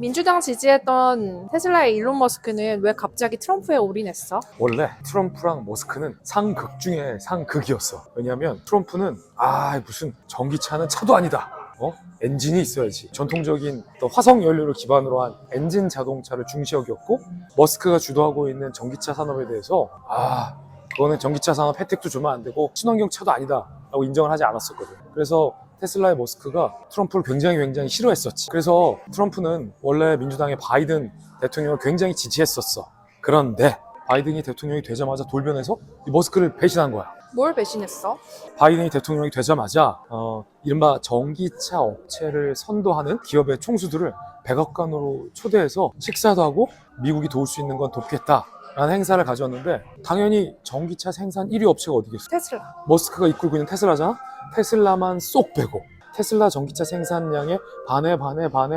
민주당 지지했던 테슬라의 일론 머스크는 왜 갑자기 트럼프에 올인했어? 원래 트럼프랑 머스크는 상극 중에 상극이었어. 왜냐하면 트럼프는 무슨 전기차는 차도 아니다. 엔진이 있어야지. 전통적인 화석 연료를 기반으로 한 엔진 자동차를 중시 여겼고, 머스크가 주도하고 있는 전기차 산업에 대해서 그거는 전기차 산업 혜택도 주면 안 되고 친환경 차도 아니다 라고 인정을 하지 않았었거든. 그래서 테슬라의 머스크가 트럼프를 굉장히 싫어했었지. 그래서 트럼프는 원래 민주당의 바이든 대통령을 굉장히 지지했었어. 그런데 바이든이 대통령이 되자마자 돌변해서 이 머스크를 배신한 거야. 뭘 배신했어? 바이든이 대통령이 되자마자 이른바 전기차 업체를 선도하는 기업의 총수들을 백악관으로 초대해서 식사도 하고 미국이 도울 수 있는 건 돕겠다 라는 행사를 가졌는데, 당연히 전기차 생산 1위 업체가 어디겠어? 테슬라. 머스크가 이끌고 있는 테슬라잖아? 테슬라만 쏙 빼고 테슬라 전기차 생산량의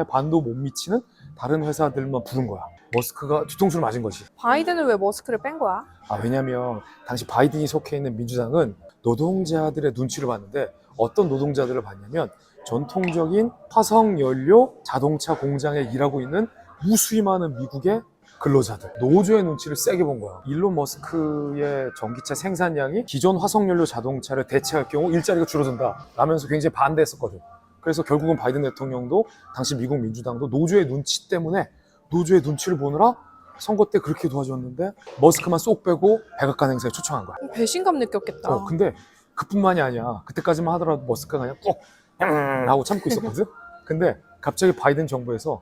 반도 못 미치는 다른 회사들만 부른 거야. 머스크가 뒤통수를 맞은 거지. 바이든은 왜 머스크를 뺀 거야? 왜냐면 당시 바이든이 속해 있는 민주당은 노동자들의 눈치를 봤는데, 어떤 노동자들을 봤냐면 전통적인 화석연료 자동차 공장에 일하고 있는 무수히 많은 미국의 근로자들, 노조의 눈치를 세게 본 거야. 일론 머스크의 전기차 생산량이 기존 화석연료 자동차를 대체할 경우 일자리가 줄어든다 라면서 굉장히 반대했었거든. 그래서 결국은 바이든 대통령도 당시 미국 민주당도 노조의 눈치 때문에 노조의 눈치를 보느라 선거 때 그렇게 도와줬는데 머스크만 쏙 빼고 백악관 행사에 초청한 거야. 배신감 느꼈겠다. 근데 그뿐만이 아니야. 그때까지만 하더라도 머스크가 그냥 꼭 하고 참고 있었거든. 근데 갑자기 바이든 정부에서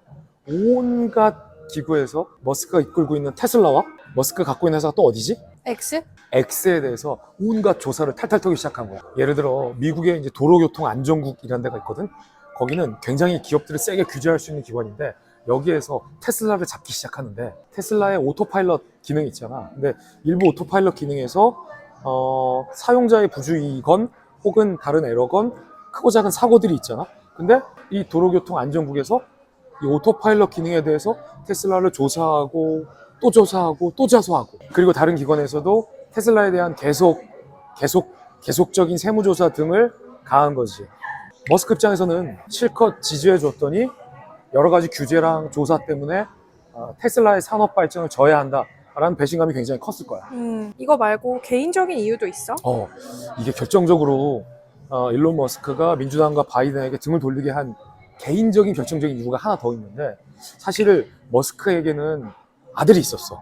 온갖 기구에서 머스크가 이끌고 있는 테슬라와 머스크가 갖고 있는 회사가 또 어디지? X에 대해서 온갖 조사를 탈탈 털기 시작한 거야. 예를 들어 미국의 이제 도로교통안전국이라는 데가 있거든. 거기는 굉장히 기업들을 세게 규제할 수 있는 기관인데, 여기에서 테슬라를 잡기 시작하는데, 테슬라의 오토파일럿 기능이 있잖아. 근데 일부 오토파일럿 기능에서 사용자의 부주의건 혹은 다른 에러건 크고 작은 사고들이 있잖아. 근데 이 도로교통안전국에서 이 오토파일럿 기능에 대해서 테슬라를 조사하고 또 조사하고 또 자수하고, 그리고 다른 기관에서도 테슬라에 대한 계속적인 세무조사 등을 가한 거지. 머스크 입장에서는 실컷 지지해 줬더니 여러 가지 규제랑 조사 때문에 테슬라의 산업 발전을 저해한다 라는 배신감이 굉장히 컸을 거야. 이거 말고 개인적인 이유도 있어? 이게 결정적으로 일론 머스크가 민주당과 바이든에게 등을 돌리게 한 개인적인 결정적인 이유가 하나 더 있는데, 사실 머스크에게는 아들이 있었어.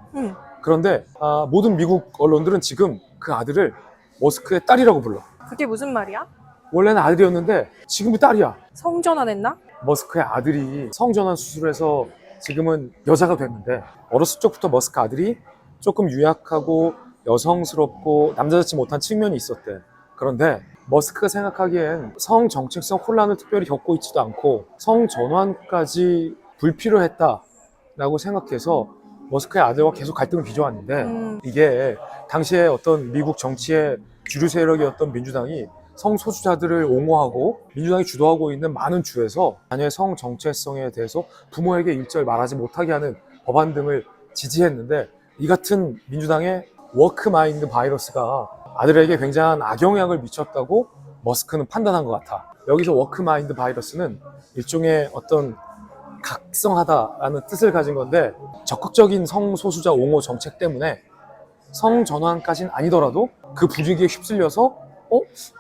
그런데 모든 미국 언론들은 지금 그 아들을 머스크의 딸이라고 불러. 그게 무슨 말이야? 원래는 아들이었는데 지금은 딸이야. 성전환했나? 머스크의 아들이 성전환 수술해서 지금은 여자가 됐는데, 어렸을 적부터 머스크 아들이 조금 유약하고 여성스럽고 남자답지 못한 측면이 있었대. 그런데 머스크가 생각하기엔 성 정체성 혼란을 특별히 겪고 있지도 않고 성전환까지 불필요했다라고 생각해서 머스크의 아들과 계속 갈등을 빚어왔는데, 이게 당시에 어떤 미국 정치의 주류 세력이었던 민주당이 성소수자들을 옹호하고 민주당이 주도하고 있는 많은 주에서 자녀의 성 정체성에 대해서 부모에게 일절 말하지 못하게 하는 법안 등을 지지했는데, 이 같은 민주당의 워크마인드 바이러스가 아들에게 굉장한 악영향을 미쳤다고 머스크는 판단한 것 같아. 여기서 워크마인드 바이러스는 일종의 어떤 각성하다라는 뜻을 가진 건데, 적극적인 성소수자 옹호 정책 때문에 성전환까지는 아니더라도 그 분위기에 휩쓸려서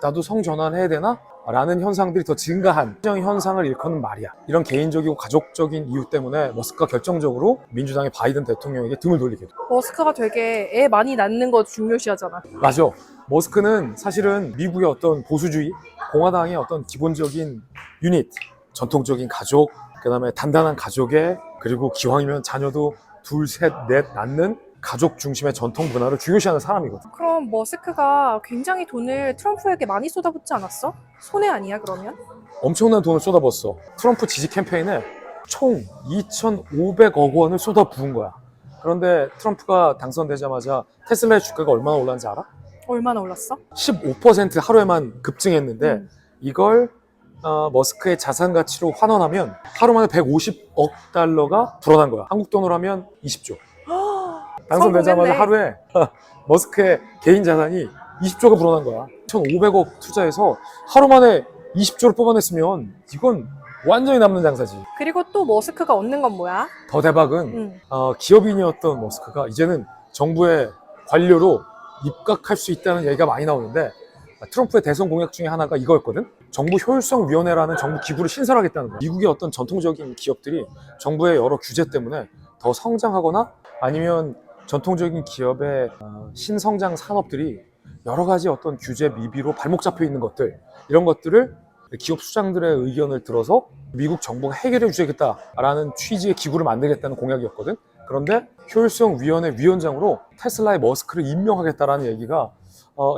나도 성전환해야 되나? 라는 현상들이 더 증가한 현상을 일컫는 말이야. 이런 개인적이고 가족적인 이유 때문에 머스크가 결정적으로 민주당의 바이든 대통령에게 등을 돌리게 돼. 머스크가 되게 애 많이 낳는 거 중요시하잖아. 맞아. 머스크는 사실은 미국의 어떤 보수주의, 공화당의 어떤 기본적인 유닛, 전통적인 가족, 그 다음에 단단한 가족에, 그리고 기왕이면 자녀도 둘, 셋, 넷 낳는 가족 중심의 전통 문화를 중요시하는 사람이거든. 그럼 머스크가 굉장히 돈을 트럼프에게 많이 쏟아붓지 않았어? 손해 아니야 그러면? 엄청난 돈을 쏟아부었어. 트럼프 지지 캠페인에 총 2,500억 원을 쏟아부은 거야. 그런데 트럼프가 당선되자마자 테슬라의 주가가 얼마나 올랐는지 알아? 얼마나 올랐어? 15% 하루에만 급증했는데, 이걸 머스크의 자산 가치로 환원하면 하루 만에 150억 달러가 불어난 거야. 한국 돈으로 하면 20조. 당선되자마자 하루에 머스크의 개인 자산이 20조가 불어난 거야. 1,500억 투자해서 하루 만에 20조를 뽑아냈으면 이건 완전히 남는 장사지. 그리고 또 머스크가 얻는 건 뭐야? 더 대박은 응. 기업인이었던 머스크가 이제는 정부의 관료로 입각할 수 있다는 얘기가 많이 나오는데, 트럼프의 대선 공약 중에 하나가 이거였거든. 정부 효율성위원회라는 정부 기구를 신설하겠다는 거야. 미국의 어떤 전통적인 기업들이 정부의 여러 규제 때문에 더 성장하거나 아니면 전통적인 기업의 신성장 산업들이 여러 가지 어떤 규제 미비로 발목 잡혀 있는 것들, 이런 것들을 기업 수장들의 의견을 들어서 미국 정부가 해결해 주겠다라는 취지의 기구를 만들겠다는 공약이었거든. 그런데 효율성위원회 위원장으로 테슬라의 머스크를 임명하겠다라는 얘기가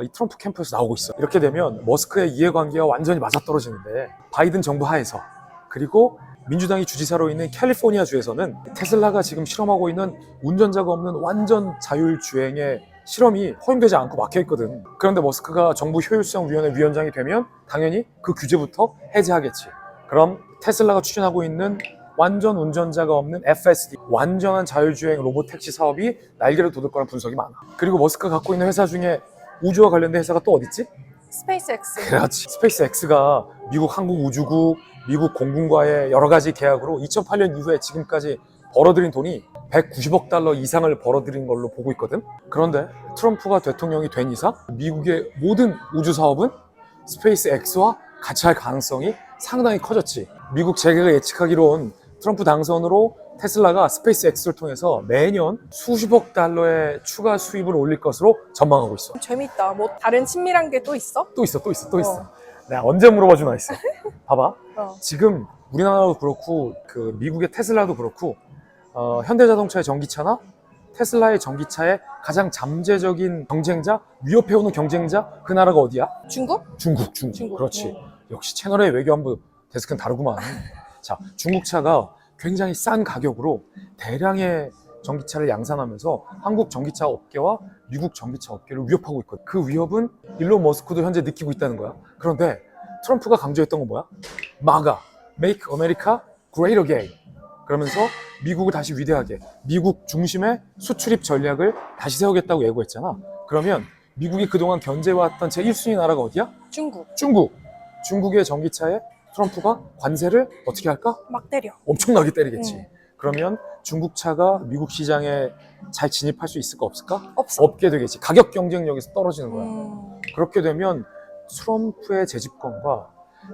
이 트럼프 캠프에서 나오고 있어. 이렇게 되면 머스크의 이해관계와 완전히 맞아떨어지는데, 바이든 정부 하에서, 그리고 민주당이 주지사로 있는 캘리포니아 주에서는 테슬라가 지금 실험하고 있는 운전자가 없는 완전 자율주행의 실험이 허용되지 않고 막혀있거든. 그런데 머스크가 정부 효율성위원회 위원장이 되면 당연히 그 규제부터 해제하겠지. 그럼 테슬라가 추진하고 있는 완전 운전자가 없는 FSD, 완전한 자율주행 로봇 택시 사업이 날개를 돋을 거란 분석이 많아. 그리고 머스크가 갖고 있는 회사 중에 우주와 관련된 회사가 또 어딨지? 스페이스X. 그렇지. 스페이스X가 미국 항공우주국, 미국 공군과의 여러 가지 계약으로 2008년 이후에 지금까지 벌어들인 돈이 190억 달러 이상을 벌어들인 걸로 보고 있거든. 그런데 트럼프가 대통령이 된 이상 미국의 모든 우주 사업은 스페이스X와 같이 할 가능성이 상당히 커졌지. 미국 재계가 예측하기론 트럼프 당선으로 테슬라가 스페이스X를 통해서 매년 수십억 달러의 추가 수입을 올릴 것으로 전망하고 있어. 재밌다. 뭐 다른 친밀한 게 또 있어? 또 있어. 내가 언제 물어봐 주나 있어. 봐봐. 어. 지금 우리나라도 그렇고 그 미국의 테슬라도 그렇고 현대자동차의 전기차나 테슬라의 전기차의 가장 잠재적인 경쟁자, 위협해오는 경쟁자, 그 나라가 어디야? 중국? 중국. 그렇지. 역시 채널의 외교안보 데스크는 다르구만. 자, 중국 차가 굉장히 싼 가격으로 대량의 전기차를 양산하면서 한국 전기차 업계와 미국 전기차 업계를 위협하고 있거든. 그 위협은 일론 머스크도 현재 느끼고 있다는 거야. 그런데 트럼프가 강조했던 건 뭐야? MAGA, Make America Great Again. 그러면서 미국을 다시 위대하게, 미국 중심의 수출입 전략을 다시 세우겠다고 예고했잖아. 그러면 미국이 그동안 견제해왔던 제1순위 나라가 어디야? 중국의 전기차에 트럼프가 관세를 어떻게 할까? 막 때려. 엄청나게 때리겠지. 그러면 중국 차가 미국 시장에 잘 진입할 수 있을까 없을까? 없어. 없게 되겠지. 가격 경쟁력에서 떨어지는 거야. 그렇게 되면 트럼프의 재집권과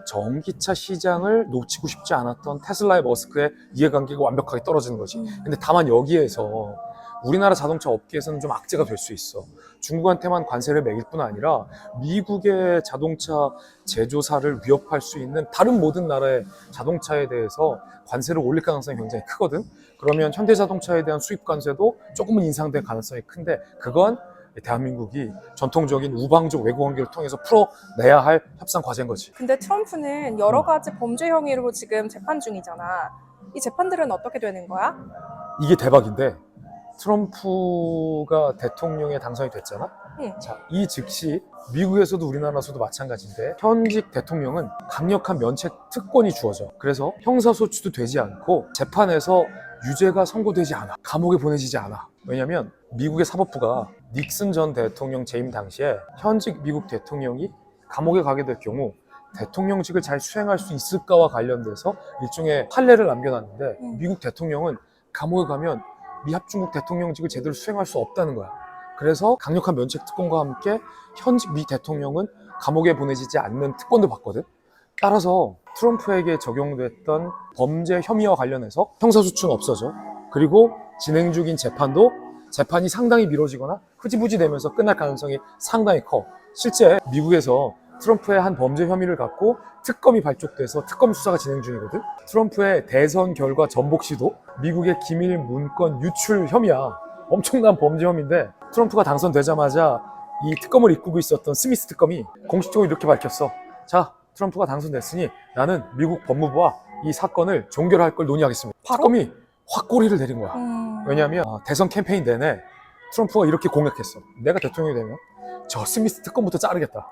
전기차 시장을 놓치고 싶지 않았던 테슬라의 머스크의 이해관계가 완벽하게 떨어지는 거지. 근데 다만 여기에서 우리나라 자동차 업계에서는 좀 악재가 될 수 있어. 중국한테만 관세를 매길 뿐 아니라 미국의 자동차 제조사를 위협할 수 있는 다른 모든 나라의 자동차에 대해서 관세를 올릴 가능성이 굉장히 크거든. 그러면 현대자동차에 대한 수입 관세도 조금은 인상될 가능성이 큰데, 그건 대한민국이 전통적인 우방적 외교 관계를 통해서 풀어내야 할 협상 과제인 거지. 근데 트럼프는 여러 가지 범죄 혐의로 지금 재판 중이잖아. 이 재판들은 어떻게 되는 거야? 이게 대박인데, 트럼프가 대통령에 당선이 됐잖아. 자, 이 즉시 미국에서도 우리나라에서도 마찬가지인데, 현직 대통령은 강력한 면책 특권이 주어져. 그래서 형사소추도 되지 않고 재판에서 유죄가 선고되지 않아. 감옥에 보내지지 않아. 왜냐면 미국의 사법부가 닉슨 전 대통령 재임 당시에 현직 미국 대통령이 감옥에 가게 될 경우 대통령직을 잘 수행할 수 있을까와 관련돼서 일종의 판례를 남겨놨는데, 미국 대통령은 감옥에 가면 미합중국 대통령직을 제대로 수행할 수 없다는 거야. 그래서 강력한 면책 특권과 함께 현직 미 대통령은 감옥에 보내지지 않는 특권도 받거든. 따라서 트럼프에게 적용됐던 범죄 혐의와 관련해서 형사소추는 없어져. 그리고 진행 중인 재판이 상당히 미뤄지거나 흐지부지 되면서 끝날 가능성이 상당히 커. 실제 미국에서 트럼프의 한 범죄 혐의를 갖고 특검이 발족돼서 특검 수사가 진행 중이거든. 트럼프의 대선 결과 전복 시도, 미국의 기밀 문건 유출 혐의야. 엄청난 범죄 혐의인데, 트럼프가 당선되자마자 이 특검을 이끌고 있었던 스미스 특검이 공식적으로 이렇게 밝혔어. 자, 트럼프가 당선됐으니 나는 미국 법무부와 이 사건을 종결할 걸 논의하겠습니다. 바로? 특검이 확 꼬리를 내린 거야. 왜냐하면 대선 캠페인 내내 트럼프가 이렇게 공약했어. 내가 대통령이 되면 저 스미스 특검부터 자르겠다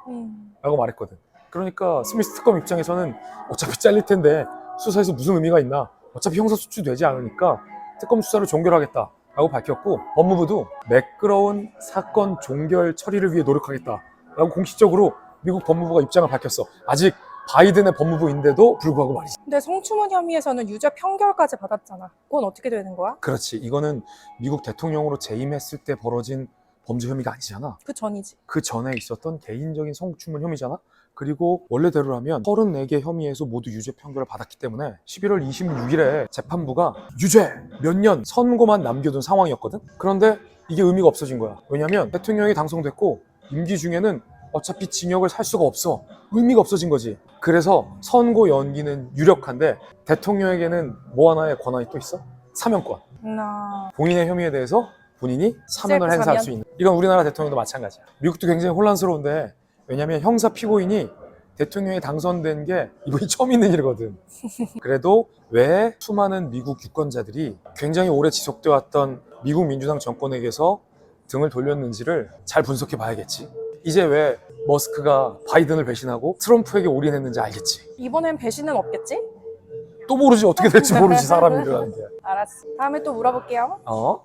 라고 말했거든. 그러니까 스미스 특검 입장에서는 어차피 잘릴 텐데 수사에서 무슨 의미가 있나, 어차피 형사소추 되지 않으니까 특검 수사를 종결하겠다 라고 밝혔고, 법무부도 매끄러운 사건 종결 처리를 위해 노력하겠다 라고 공식적으로 미국 법무부가 입장을 밝혔어. 아직 바이든의 법무부인데도 불구하고 말이지. 근데 성추문 혐의에서는 유죄 판결까지 받았잖아. 그건 어떻게 되는 거야? 그렇지. 이거는 미국 대통령으로 재임했을 때 벌어진 범죄 혐의가 아니잖아. 그 전이지. 그 전에 있었던 개인적인 성추문 혐의잖아. 그리고 원래대로라면 34개 혐의에서 모두 유죄 판결을 받았기 때문에 11월 26일에 재판부가 유죄 몇 년 선고만 남겨둔 상황이었거든. 그런데 이게 의미가 없어진 거야. 왜냐면 대통령이 당선됐고 임기 중에는 어차피 징역을 살 수가 없어. 의미가 없어진 거지. 그래서 선고 연기는 유력한데 대통령에게는 뭐 하나의 권한이 또 있어? 사면권. 나 본인의 혐의에 대해서 본인이 사면을 셀프 행사할 사면? 수 있는. 이건 우리나라 대통령도 마찬가지야. 미국도 굉장히 혼란스러운데 왜냐면 형사 피고인이 대통령이 당선된 게 이번이 처음 있는 일이거든. 그래도 왜 수많은 미국 유권자들이 굉장히 오래 지속돼 왔던 미국 민주당 정권에게서 등을 돌렸는지를 잘 분석해 봐야겠지. 이제 왜 머스크가 바이든을 배신하고 트럼프에게 올인했는지 알겠지. 이번엔 배신은 없겠지? 또 모르지. 어떻게 될지 모르지. 사람이라는 게. 알았어. 다음에 또 물어볼게요. 어?